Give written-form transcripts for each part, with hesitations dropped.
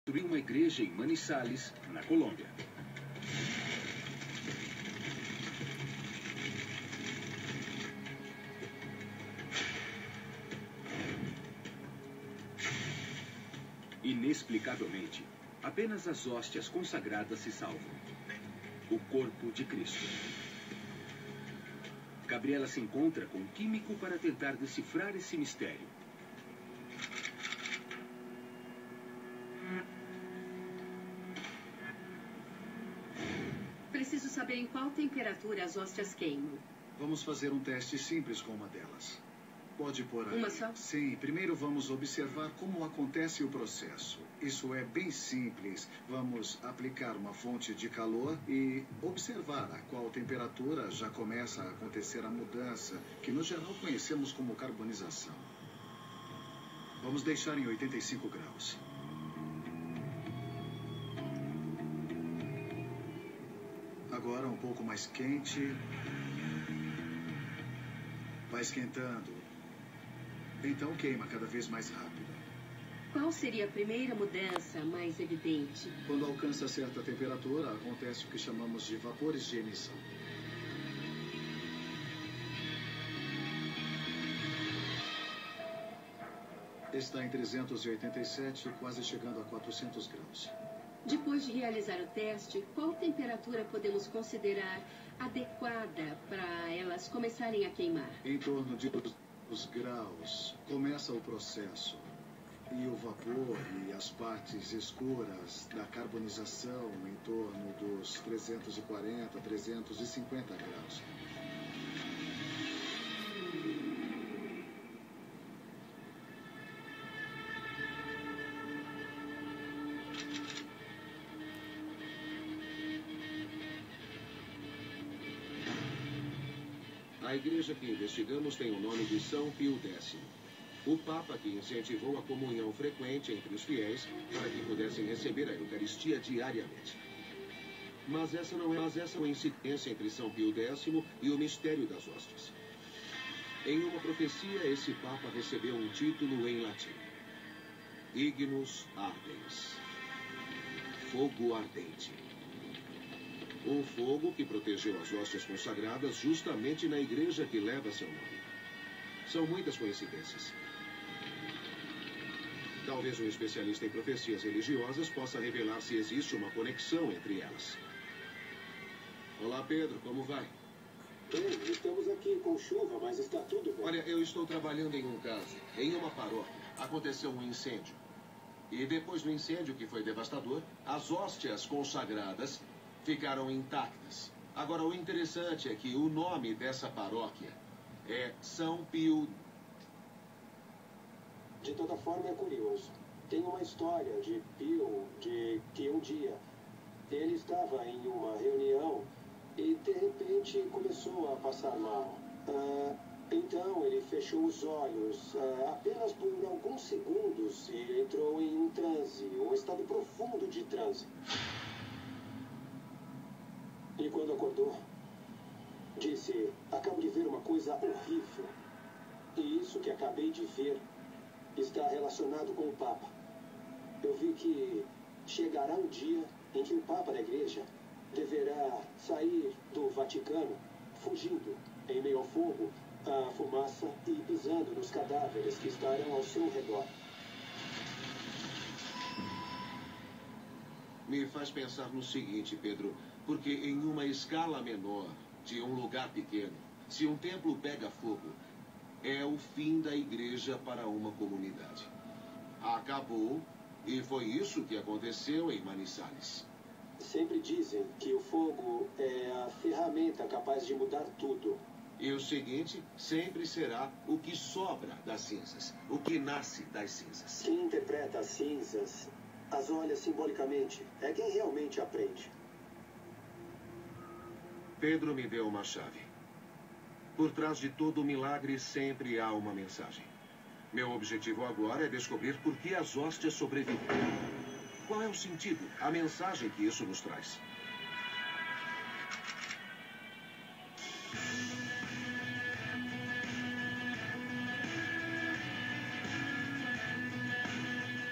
construir uma igreja em Manizales, na Colômbia. Inexplicavelmente, apenas as hóstias consagradas se salvam. O corpo de Cristo. Gabriela se encontra com um químico para tentar decifrar esse mistério. Preciso saber em qual temperatura as hóstias queimam. Vamos fazer um teste simples com uma delas. Pode pôr aí. Uma só? Sim, primeiro vamos observar como acontece o processo. Isso é bem simples. Vamos aplicar uma fonte de calor e observar a qual temperatura já começa a acontecer a mudança, que no geral conhecemos como carbonização. Vamos deixar em 85 graus. Agora um pouco mais quente. Vai esquentando. Então queima cada vez mais rápido. Qual seria a primeira mudança mais evidente? Quando alcança certa temperatura, acontece o que chamamos de vapores de emissão. Está em 387, quase chegando a 400 graus. Depois de realizar o teste, qual temperatura podemos considerar adequada para elas começarem a queimar? Em torno de 2 graus começa o processo. E o vapor e as partes escuras da carbonização em torno dos 340, 350 graus. A igreja que investigamos tem o nome de São Pio X, o Papa que incentivou a comunhão frequente entre os fiéis para que pudessem receber a Eucaristia diariamente. Mas essa não é a coincidência entre São Pio X e o mistério das hóstias. Em uma profecia, esse Papa recebeu um título em latim: Ignus Ardens, fogo ardente. Um fogo que protegeu as hóstias consagradas justamente na igreja que leva seu nome. São muitas coincidências. Talvez um especialista em profecias religiosas possa revelar se existe uma conexão entre elas. Olá, Pedro, como vai? Bem, estamos aqui com chuva, mas está tudo bem. Olha, eu estou trabalhando em um caso. Em uma paróquia, aconteceu um incêndio. E depois do incêndio, que foi devastador, as hóstias consagradas ficaram intactas. Agora, o interessante é que o nome dessa paróquia é São Pio. De toda forma, é curioso. Tem uma história de Pio, de que um dia ele estava em uma reunião e, de repente, começou a passar mal. Então, ele fechou os olhos apenas por alguns segundos e entrou em um transe, um estado profundo de transe. E quando acordou, disse: acabo de ver uma coisa horrível. E isso que acabei de ver está relacionado com o Papa. Eu vi que chegará um dia em que o Papa da Igreja deverá sair do Vaticano, fugindo em meio ao fogo, à fumaça e pisando nos cadáveres que estarão ao seu redor. Me faz pensar no seguinte, Pedro, porque em uma escala menor, de um lugar pequeno, se um templo pega fogo, é o fim da igreja para uma comunidade. Acabou, e foi isso que aconteceu em Manizales. Sempre dizem que o fogo é a ferramenta capaz de mudar tudo. E o seguinte sempre será o que sobra das cinzas, o que nasce das cinzas. Quem interpreta as cinzas, as olha simbolicamente, é quem realmente aprende. Pedro me deu uma chave. Por trás de todo milagre sempre há uma mensagem. Meu objetivo agora é descobrir por que as hóstias sobreviveram. Qual é o sentido, a mensagem que isso nos traz?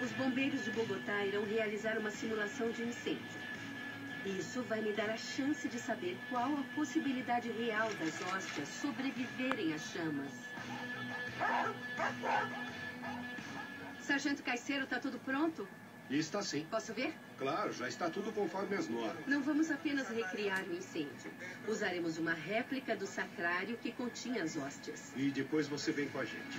Os bombeiros de Bogotá irão realizar uma simulação de incêndio. Isso vai me dar a chance de saber qual a possibilidade real das hóstias sobreviverem às chamas. Sargento Caiceiro, tá tudo pronto? Está sim. Posso ver? Claro, já está tudo conforme as normas. Não vamos apenas recriar o incêndio. Usaremos uma réplica do sacrário que continha as hóstias. E depois você vem com a gente.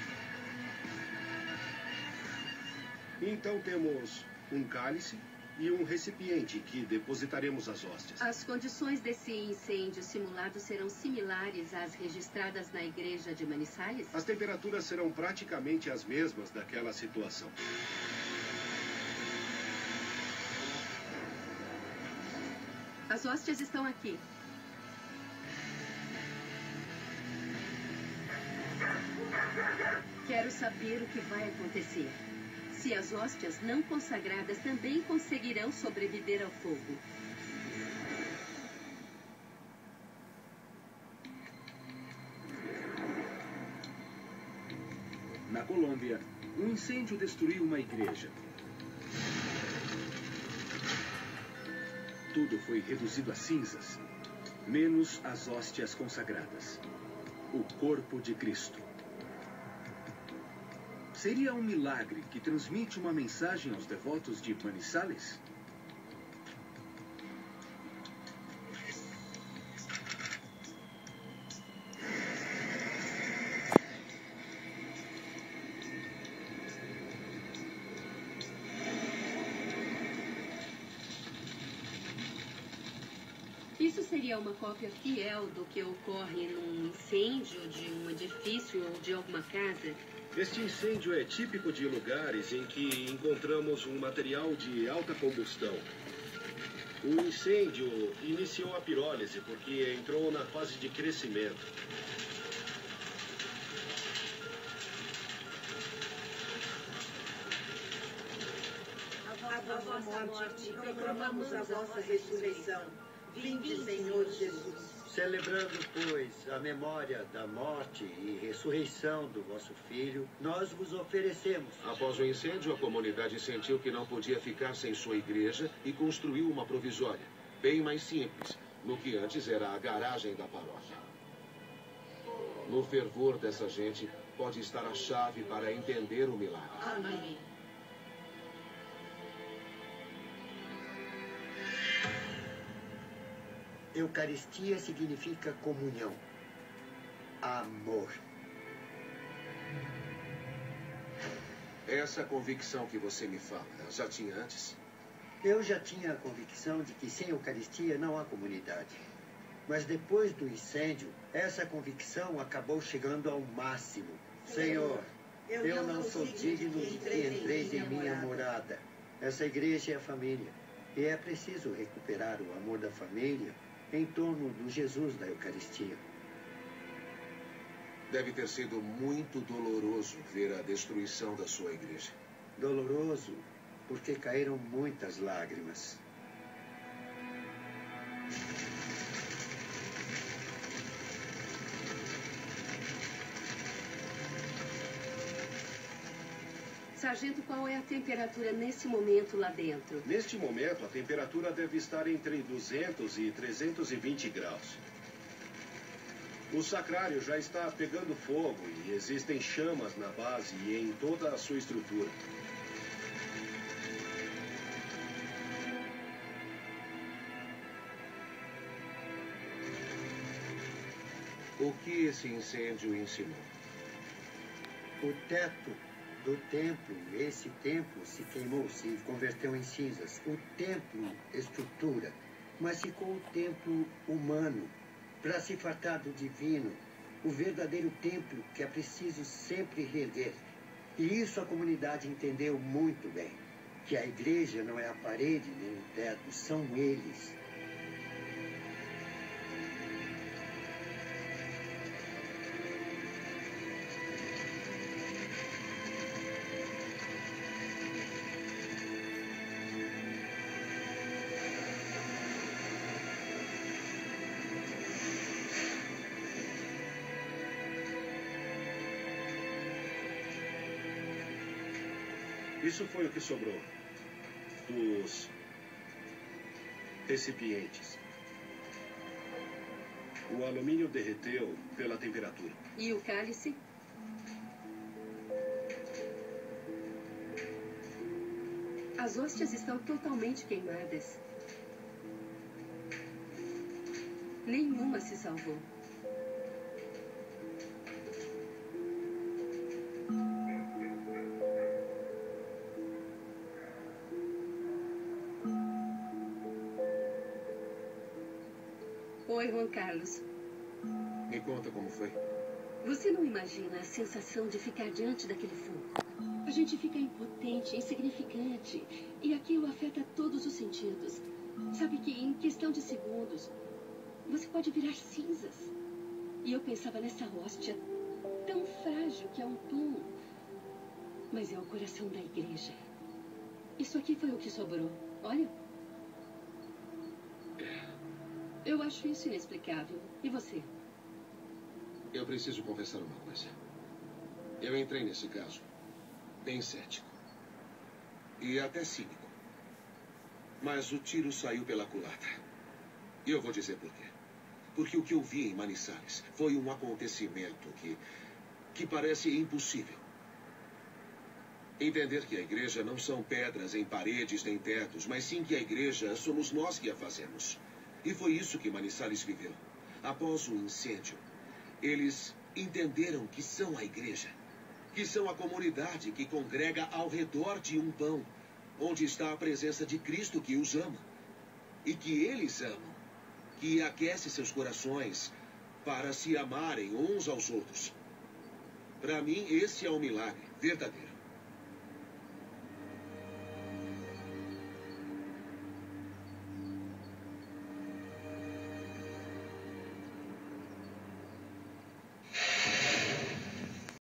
Então temos um cálice e um recipiente que depositaremos as hóstias. As condições desse incêndio simulado serão similares às registradas na igreja de Manizales? As temperaturas serão praticamente as mesmas daquela situação. As hóstias estão aqui. Quero saber o que vai acontecer. Se as hóstias não consagradas também conseguirão sobreviver ao fogo. Na Colômbia, um incêndio destruiu uma igreja. Tudo foi reduzido a cinzas, menos as hóstias consagradas. O corpo de Cristo. Seria um milagre que transmite uma mensagem aos devotos de Manizales? Isso seria uma cópia fiel do que ocorre num incêndio de um edifício ou de alguma casa? Este incêndio é típico de lugares em que encontramos um material de alta combustão. O incêndio iniciou a pirólise porque entrou na fase de crescimento. A vossa morte, proclamamos a vossa ressurreição. Vinde, Senhor Jesus. Celebrando, pois, a memória da morte e ressurreição do vosso Filho, nós vos oferecemos. Após o incêndio, a comunidade sentiu que não podia ficar sem sua igreja e construiu uma provisória, bem mais simples, no que antes era a garagem da paróquia. No fervor dessa gente, pode estar a chave para entender o milagre. Amém. Eucaristia significa comunhão, amor. Essa convicção que você me fala, já tinha antes? Eu já tinha a convicção de que sem Eucaristia não há comunidade. Mas depois do incêndio, essa convicção acabou chegando ao máximo. Senhor, eu não sou digno de que entreis em minha morada. Essa igreja é a família. E é preciso recuperar o amor da família em torno do Jesus da Eucaristia. Deve ter sido muito doloroso ver a destruição da sua igreja. Doloroso, porque caíram muitas lágrimas. Sargento, qual é a temperatura nesse momento lá dentro? Neste momento, a temperatura deve estar entre 200 e 320 graus. O sacrário já está pegando fogo e existem chamas na base e em toda a sua estrutura. O que esse incêndio ensinou? O teto do templo, esse templo se queimou, se converteu em cinzas. O templo, estrutura, mas ficou o templo humano, para se fartar do divino, o verdadeiro templo que é preciso sempre rever. E isso a comunidade entendeu muito bem, que a igreja não é a parede nem o teto, são eles. Isso foi o que sobrou dos recipientes. O alumínio derreteu pela temperatura. E o cálice? As hóstias estão totalmente queimadas. Nenhuma se salvou. Oi, Juan Carlos. Me conta como foi. Você não imagina a sensação de ficar diante daquele fogo? A gente fica impotente, insignificante. E aquilo afeta todos os sentidos. Sabe que em questão de segundos, você pode virar cinzas. E eu pensava nessa hóstia tão frágil que é um pão. Mas é o coração da igreja. Isso aqui foi o que sobrou. Olha. Eu acho isso inexplicável. E você? Eu preciso confessar uma coisa. Eu entrei nesse caso bem cético. E até cínico. Mas o tiro saiu pela culatra. E eu vou dizer por quê. Porque o que eu vi em Manizales foi um acontecimento que parece impossível. Entender que a igreja não são pedras em paredes nem tetos, mas sim que a igreja somos nós que a fazemos. E foi isso que Manizales viveu. Após o incêndio, eles entenderam que são a igreja, que são a comunidade que congrega ao redor de um pão, onde está a presença de Cristo que os ama, e que eles amam, que aquece seus corações para se amarem uns aos outros. Para mim, esse é um milagre verdadeiro.